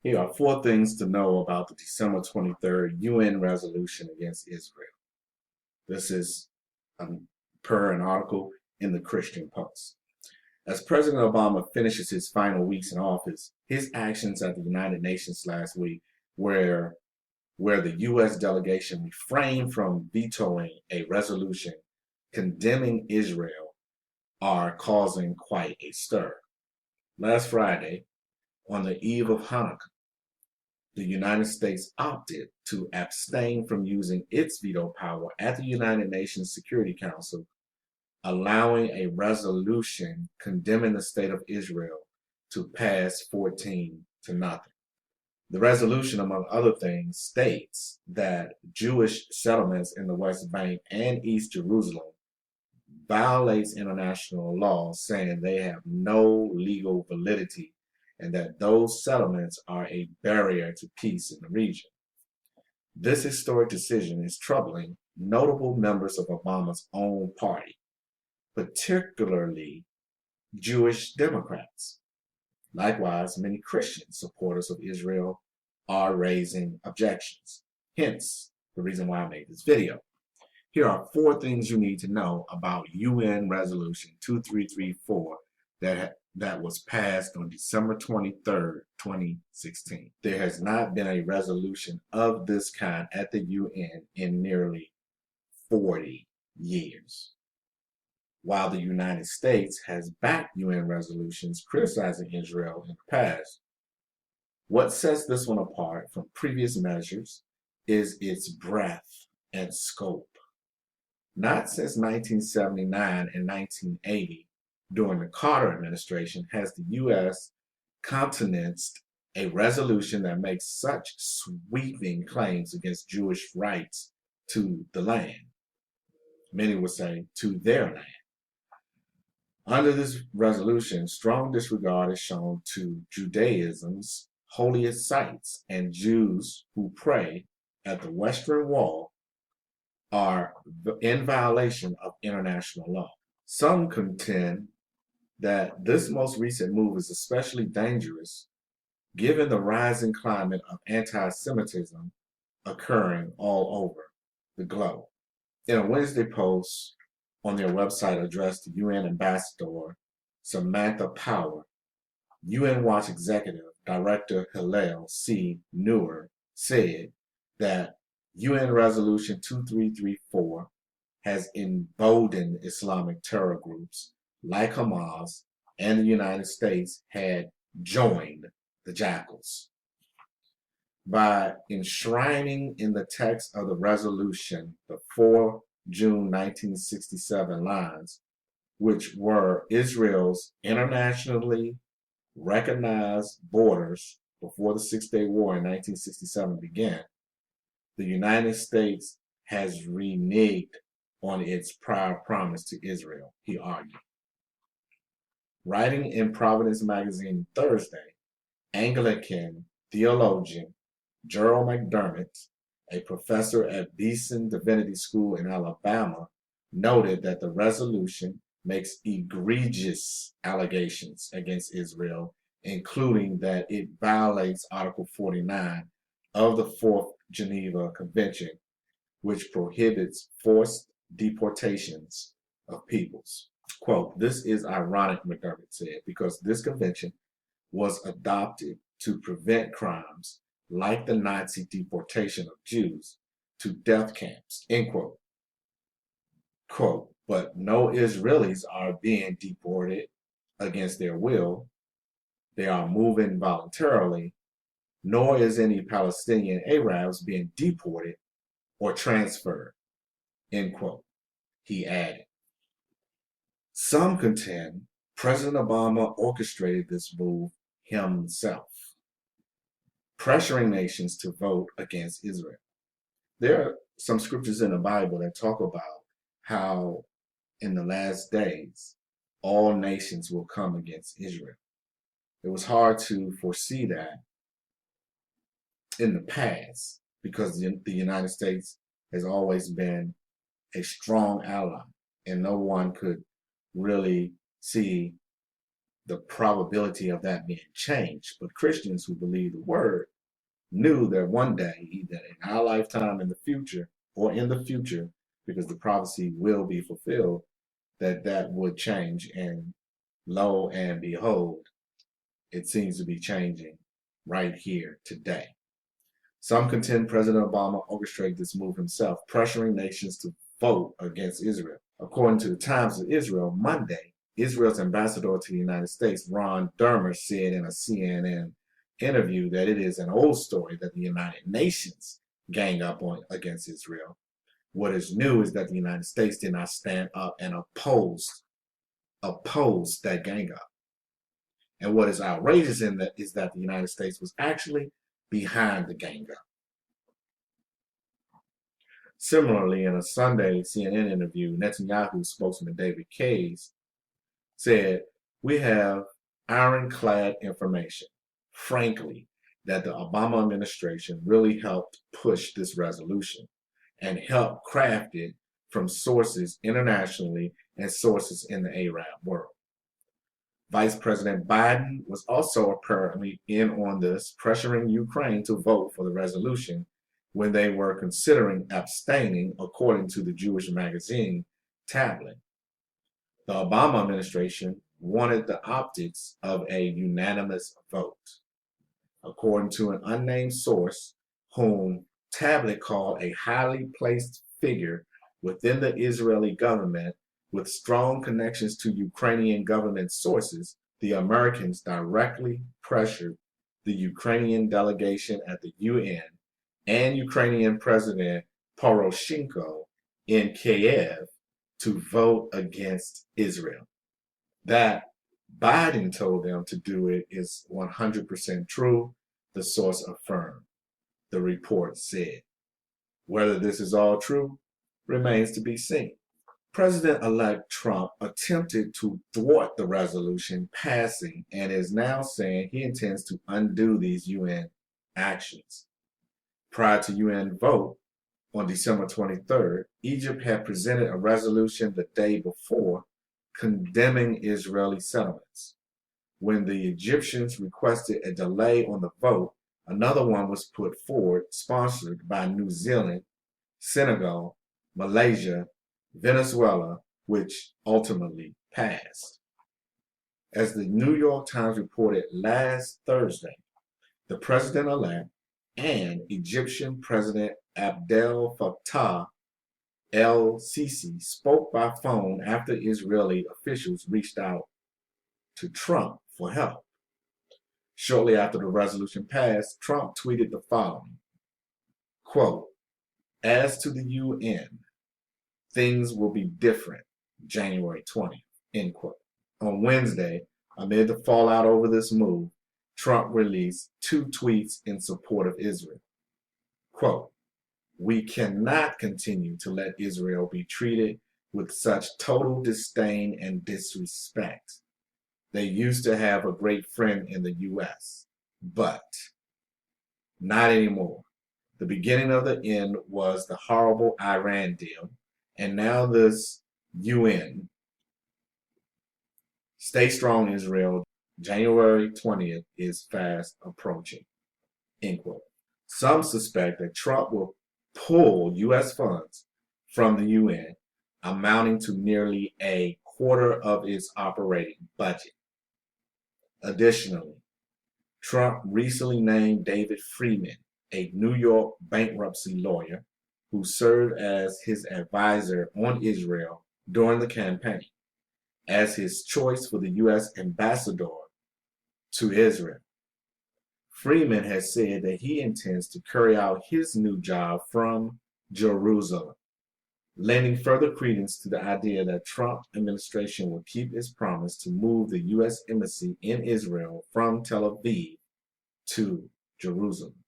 Here are four things to know about the December 23rd UN resolution against Israel. This is per an article in the Christian Post. As President Obama finishes his final weeks in office, his actions at the United Nations last week, where the U.S. delegation refrained from vetoing a resolution condemning Israel, are causing quite a stir. Last Friday, on the eve of Hanukkah, the United States opted to abstain from using its veto power at the United Nations Security Council, allowing a resolution condemning the state of Israel to pass 14 to nothing. The resolution, among other things, states that Jewish settlements in the West Bank and East Jerusalem violates international law, saying they have no legal validity and that those settlements are a barrier to peace in the region. This historic decision is troubling notable members of Obama's own party, particularly Jewish Democrats. Likewise, many Christian supporters of Israel are raising objections. Hence, the reason why I made this video. Here are four things you need to know about UN Resolution 2334 that was passed on December 23rd, 2016. There has not been a resolution of this kind at the UN in nearly 40 years. While the United States has backed UN resolutions criticizing Israel in the past, what sets this one apart from previous measures is its breadth and scope. Not since 1979 and 1980, during the Carter administration, has the U.S. countenanced a resolution that makes such sweeping claims against Jewish rights to the land. Many would say to their land. Under this resolution, strong disregard is shown to Judaism's holiest sites, and Jews who pray at the Western Wall are in violation of international law. Some contend that this most recent move is especially dangerous given the rising climate of anti-Semitism occurring all over the globe. In a Wednesday post on their website addressed to UN Ambassador Samantha Power, UN Watch Executive Director Hillel C. Neuer said that UN Resolution 2334 has emboldened Islamic terror groups like Hamas, and the United States had joined the jackals. By enshrining in the text of the resolution the 4 June 1967 lines, which were Israel's internationally recognized borders before the Six-Day War in 1967 began, the United States has reneged on its prior promise to Israel, he argued. Writing in Providence Magazine Thursday, Anglican theologian Gerald McDermott, a professor at Beeson Divinity School in Alabama, noted that the resolution makes egregious allegations against Israel, including that it violates Article 49 of the Fourth Geneva Convention, which prohibits forced deportations of peoples. Quote, "This is ironic," McDermott said, "because this convention was adopted to prevent crimes like the Nazi deportation of Jews to death camps," end quote. Quote, "But no Israelis are being deported against their will. They are moving voluntarily, nor is any Palestinian Arabs being deported or transferred," end quote. He added. Some contend President Obama orchestrated this move himself, pressuring nations to vote against Israel. There are some scriptures in the Bible that talk about how in the last days all nations will come against Israel. It was hard to foresee that in the past because the United States has always been a strong ally, and no one could really see the probability of that being changed. But Christians who believe the word knew that one day, either in our lifetime in the future or in the future, because the prophecy will be fulfilled, that would change. And lo and behold, it seems to be changing right here today. Some contend President Obama orchestrated this move himself, pressuring nations to vote against Israel. According to the Times of Israel, Monday, Israel's ambassador to the United States, Ron Dermer, said in a CNN interview that it is an old story that the United Nations gang up against Israel. What is new is that the United States did not stand up and oppose that gang up. And what is outrageous in that is that the United States was actually behind the gang up. Similarly, in a Sunday CNN interview, Netanyahu spokesman David Kayes said, "We have ironclad information, frankly, that the Obama administration really helped push this resolution and helped craft it from sources internationally and sources in the Arab world." Vice President Biden was also apparently in on this, pressuring Ukraine to vote for the resolution when they were considering abstaining, according to the Jewish magazine Tablet. The Obama administration wanted the optics of a unanimous vote. According to an unnamed source, whom Tablet called a highly placed figure within the Israeli government with strong connections to Ukrainian government sources, the Americans directly pressured the Ukrainian delegation at the UN and Ukrainian President Poroshenko in Kiev to vote against Israel. That Biden told them to do it is 100% true, the source affirmed, the report said. Whether this is all true remains to be seen. President-elect Trump attempted to thwart the resolution passing and is now saying he intends to undo these UN actions. Prior to UN vote on December 23rd, Egypt had presented a resolution the day before condemning Israeli settlements. When the Egyptians requested a delay on the vote, another one was put forward, sponsored by New Zealand, Senegal, Malaysia, Venezuela, which ultimately passed. As the New York Times reported last Thursday, the president-elect and Egyptian President Abdel Fattah el-Sisi spoke by phone after Israeli officials reached out to Trump for help. Shortly after the resolution passed, Trump tweeted the following, quote, "As to the UN, things will be different January 20th, end quote." On Wednesday, amid the fallout over this move, Trump released 2 tweets in support of Israel. Quote, "We cannot continue to let Israel be treated with such total disdain and disrespect. They used to have a great friend in the U.S., but not anymore. The beginning of the end was the horrible Iran deal, and now this UN. Stay strong, Israel. January 20th is fast approaching." End quote. Some suspect that Trump will pull U.S. funds from the UN, amounting to nearly a quarter of its operating budget. Additionally, Trump recently named David Friedman, a New York bankruptcy lawyer, who served as his advisor on Israel during the campaign, as his choice for the U.S. ambassador to Israel. Friedman has said that he intends to carry out his new job from Jerusalem, lending further credence to the idea that Trump administration will keep its promise to move the U.S. embassy in Israel from Tel Aviv to Jerusalem.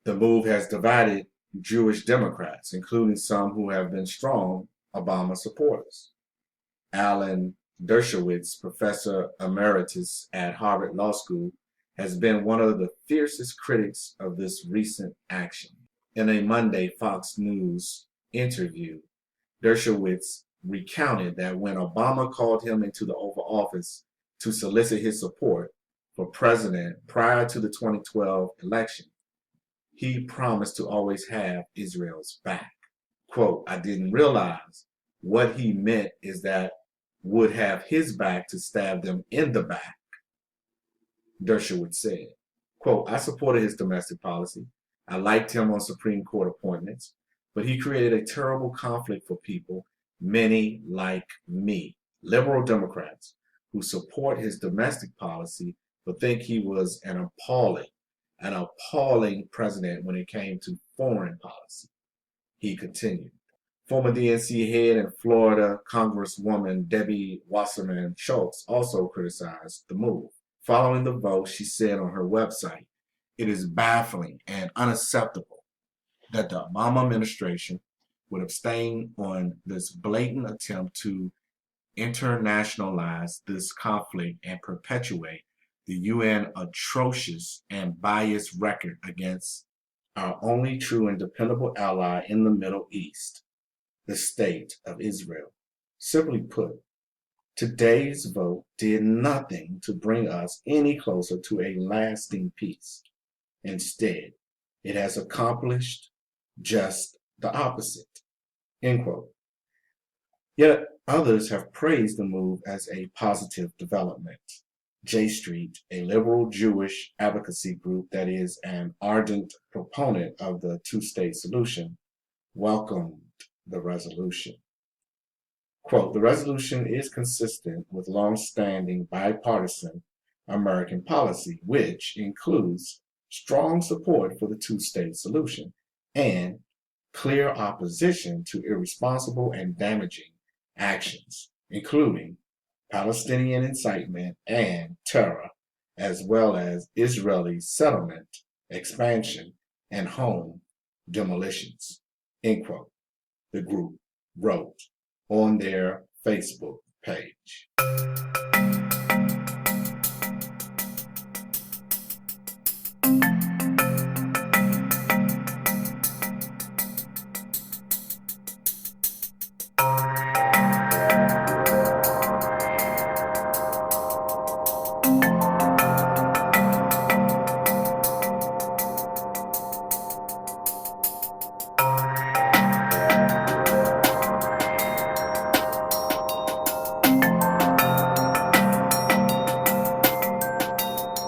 The move has divided Jewish Democrats, including some who have been strong Obama supporters. Alan Dershowitz, professor emeritus at Harvard Law School, has been one of the fiercest critics of this recent action. In a Monday Fox News interview, Dershowitz recounted that when Obama called him into the Oval Office to solicit his support for president prior to the 2012 election, he promised to always have Israel's back. Quote, I didn't realize what he meant is that would have his back to stab them in the back, Dershowitz said. Quote, I supported his domestic policy. I liked him on Supreme Court appointments, but he created a terrible conflict for people, many like me, liberal Democrats, who support his domestic policy but think he was an appalling president when it came to foreign policy. He continued. Former DNC head and Florida Congresswoman Debbie Wasserman Schultz also criticized the move. Following the vote, she said on her website, it is baffling and unacceptable that the Obama administration would abstain on this blatant attempt to internationalize this conflict and perpetuate the UN atrocious and biased record against our only true and dependable ally in the Middle East, the State of Israel. Simply put, today's vote did nothing to bring us any closer to a lasting peace. Instead, it has accomplished just the opposite. End quote. Yet others have praised the move as a positive development. J Street, a liberal Jewish advocacy group that is an ardent proponent of the two-state solution, welcomed the resolution. Quote, the resolution is consistent with long-standing bipartisan American policy, which includes strong support for the two-state solution and clear opposition to irresponsible and damaging actions, including Palestinian incitement and terror, as well as Israeli settlement, expansion, and home demolitions, end quote, the group wrote on their Facebook page.